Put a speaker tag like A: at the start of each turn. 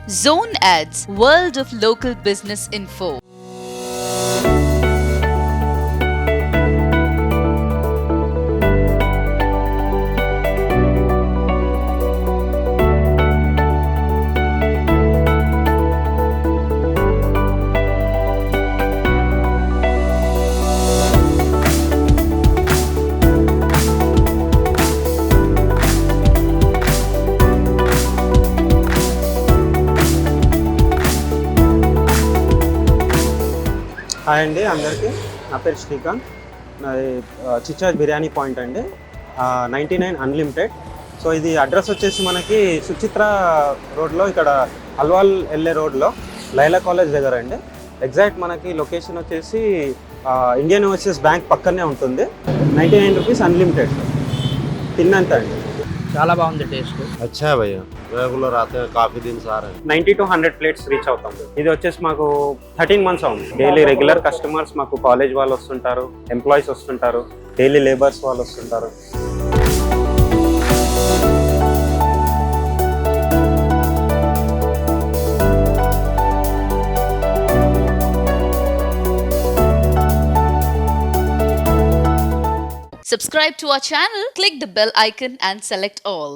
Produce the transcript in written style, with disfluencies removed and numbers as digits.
A: Zone Ads, World of Local Business Info.
B: Hi అండి అందరికీ. నా పేరు శ్రీకాంత్. నాది చిచ్చా బిర్యానీ పాయింట్ అండి, 99 అన్లిమిటెడ్. సో ఇది అడ్రస్ వచ్చేసి మనకి సుచిత్ర రోడ్లో, ఇక్కడ అల్వాల్ వెళ్ళే రోడ్లో లైలా కాలేజ్ దగ్గర అండి. ఎగ్జాక్ట్ మనకి లొకేషన్ వచ్చేసి ఇండియన్ ఓవర్సీస్ బ్యాంక్ పక్కనే ఉంటుంది. 99 రూపీస్ అన్లిమిటెడ్, తిన్నంత అండి.
C: చాలా బాగుంది టేస్ట్.
D: अच्छा है भैया, रेगुलर आते हैं, काफी दिन से आ रहे हैं.
B: 90 to 100 ప్లేట్స్ రీచ్ అవుతాం. ఇది వచ్చేసి మాకు 13 months అవుతుంది. డైలీ రెగ్యులర్ కస్టమర్స్ మాకు కాలేజ్ వాళ్ళు వస్తుంటారు, ఎంప్లాయీస్ వస్తుంటారు, డైలీ లేబర్స్ వాళ్ళు వస్తుంటారు.
A: Subscribe to our channel, click the bell icon and select all.